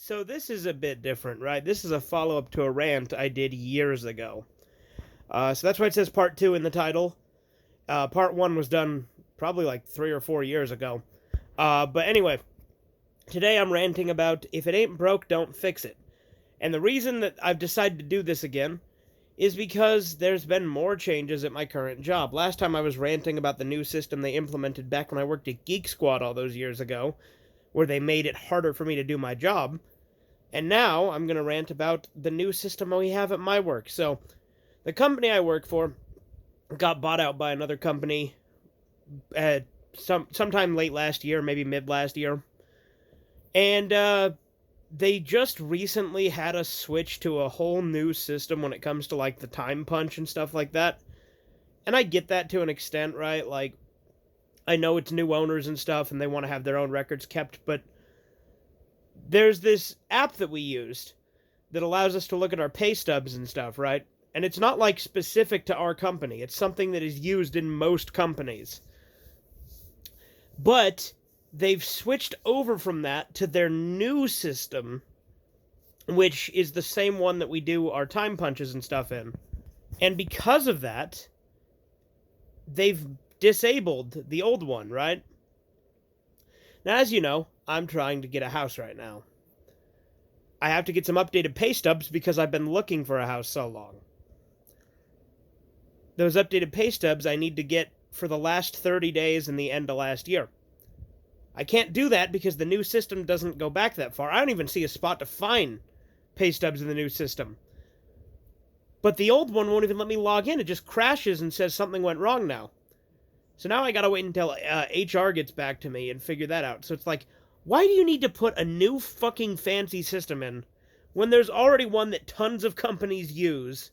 So this is a bit different, right? This is a follow-up to a rant I did years ago. So that's why it says part 2 in the title. Part 1 was done probably like 3 or 4 years ago. But anyway, today I'm ranting about if it ain't broke, don't fix it. And the reason that I've decided to do this again is because there's been more changes at my current job. Last time I was ranting about the new system they implemented back when I worked at Geek Squad all those years ago, where they made it harder for me to do my job. And now I'm going to rant about the new system we have at my work. So, the company I work for got bought out by another company sometime late last year, maybe mid last year. And they just recently had us switch to a whole new system when it comes to like the time punch and stuff like that. And I get that to an extent, right? Like, I know it's new owners and stuff and they want to have their own records kept, but there's this app that we used that allows us to look at our pay stubs and stuff, right? And it's not like specific to our company. It's something that is used in most companies. But they've switched over from that to their new system, which is the same one that we do our time punches and stuff in. And because of that, they've disabled the old one, right? Now, as you know, I'm trying to get a house right now. I have to get some updated pay stubs because I've been looking for a house so long. Those updated pay stubs I need to get for the last 30 days and the end of last year. I can't do that because the new system doesn't go back that far. I don't even see a spot to find pay stubs in the new system. But the old one won't even let me log in. It just crashes and says something went wrong now. So now I gotta wait until HR gets back to me and figure that out. So it's like, why do you need to put a new fucking fancy system in when there's already one that tons of companies use?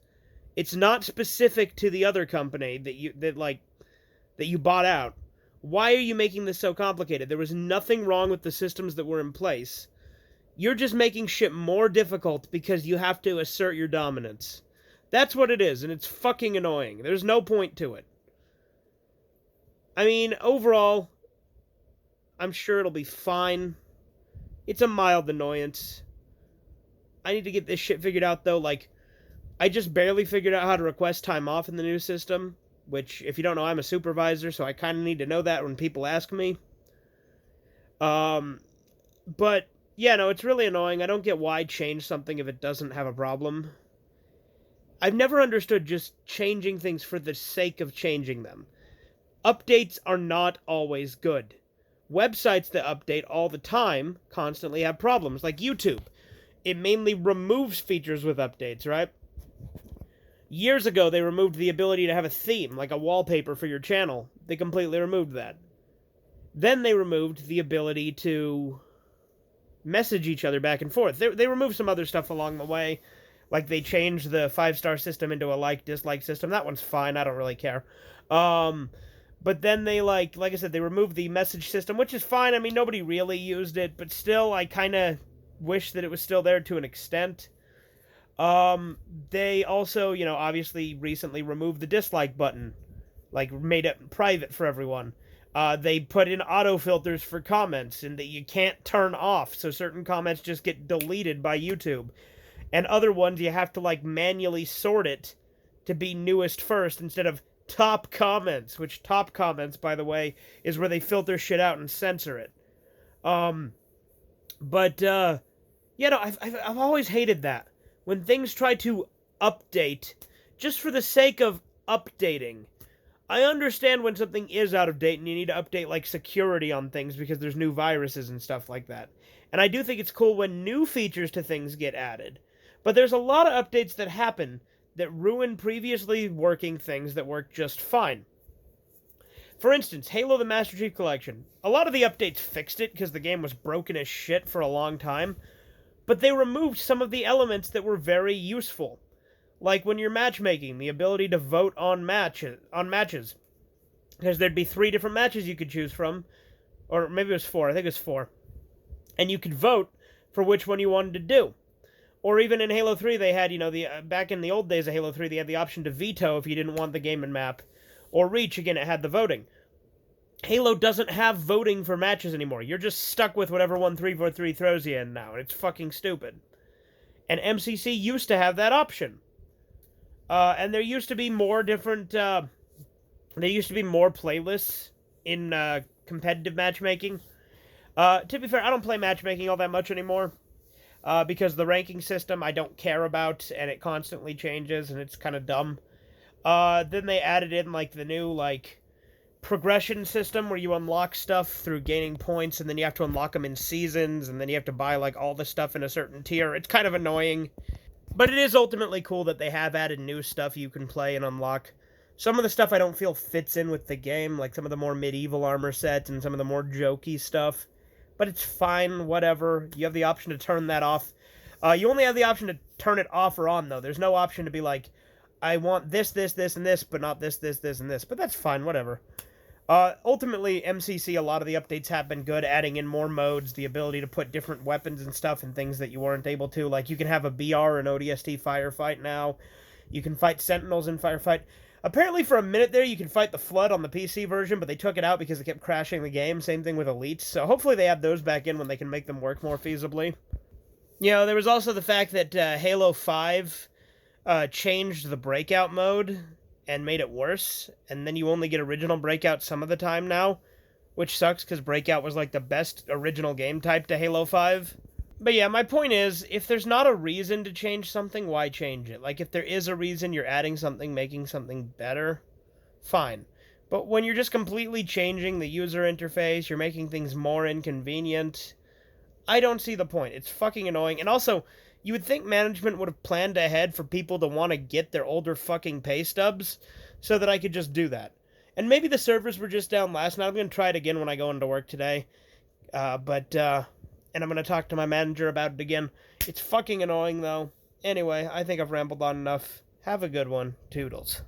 It's not specific to the other company that you bought out. Why are you making this so complicated? There was nothing wrong with the systems that were in place. You're just making shit more difficult because you have to assert your dominance. That's what it is, and it's fucking annoying. There's no point to it. I mean, overall, I'm sure it'll be fine. It's a mild annoyance. I need to get this shit figured out, though. Like, I just barely figured out how to request time off in the new system, which, if you don't know, I'm a supervisor, so I kind of need to know that when people ask me. But, yeah, no, it's really annoying. I don't get why change something if it doesn't have a problem. I've never understood just changing things for the sake of changing them. Updates are not always good. Websites that update all the time constantly have problems, like YouTube. It mainly removes features with updates, right? Years ago, they removed the ability to have a theme, like a wallpaper for your channel. They completely removed that. Then they removed the ability to message each other back and forth. They removed some other stuff along the way, like they changed the 5-star system into a like-dislike system. That one's fine, I don't really care. But then they, like I said, they removed the message system, which is fine. I mean, nobody really used it, but still, I kind of wish that it was still there to an extent. They also, obviously recently removed the dislike button, like, made it private for everyone. They put in auto-filters for comments, and that you can't turn off, so certain comments just get deleted by YouTube. And other ones, you have to, like, manually sort it to be newest first, instead of top comments, which top comments, by the way, is where they filter shit out and censor it. I've always hated that. When things try to update, just for the sake of updating. I understand when something is out of date and you need to update, like, security on things because there's new viruses and stuff like that. And I do think it's cool when new features to things get added. But there's a lot of updates that happen that ruin previously working things that work just fine. For instance, Halo the Master Chief Collection. A lot of the updates fixed it because the game was broken as shit for a long time, but they removed some of the elements that were very useful. Like when you're matchmaking, the ability to vote on matches. Because there'd be 3 different matches you could choose from, or maybe it was 4, I think it was 4. And you could vote for which one you wanted to do. Or even in Halo 3, they had, back in the old days of Halo 3, they had the option to veto if you didn't want the game and map. Or Reach, again, it had the voting. Halo doesn't have voting for matches anymore. You're just stuck with whatever 1343 throws you in now, and it's fucking stupid. And MCC used to have that option. And there used to be more different. There used to be more playlists in competitive matchmaking. To be fair, I don't play matchmaking all that much anymore. Because the ranking system I don't care about, and it constantly changes, and it's kind of dumb. Then they added in, like, the new, like, progression system where you unlock stuff through gaining points, and then you have to unlock them in seasons, and then you have to buy, like, all the stuff in a certain tier. It's kind of annoying. But it is ultimately cool that they have added new stuff you can play and unlock. Some of the stuff I don't feel fits in with the game, like some of the more medieval armor sets and some of the more jokey stuff. But it's fine, whatever. You have the option to turn that off. You only have the option to turn it off or on, though. There's no option to be like, I want this, this, this, and this, but not this, this, this, and this. But that's fine, whatever. Ultimately, MCC, a lot of the updates have been good, adding in more modes, the ability to put different weapons and stuff and things that you weren't able to. Like, you can have a BR and ODST firefight now. You can fight Sentinels in firefight. Apparently, for a minute there, you can fight the Flood on the PC version, but they took it out because it kept crashing the game. Same thing with Elites. So hopefully they add those back in when they can make them work more feasibly. You know, there was also the fact that Halo 5 changed the breakout mode and made it worse, and then you only get original breakout some of the time now, which sucks because breakout was like the best original game type to Halo 5. But yeah, my point is, if there's not a reason to change something, why change it? Like, if there is a reason you're adding something, making something better, fine. But when you're just completely changing the user interface, you're making things more inconvenient, I don't see the point. It's fucking annoying. And also, you would think management would have planned ahead for people to want to get their older fucking pay stubs so that I could just do that. And maybe the servers were just down last night. I'm going to try it again when I go into work today. And I'm going to talk to my manager about it again. It's fucking annoying, though. Anyway, I think I've rambled on enough. Have a good one. Toodles.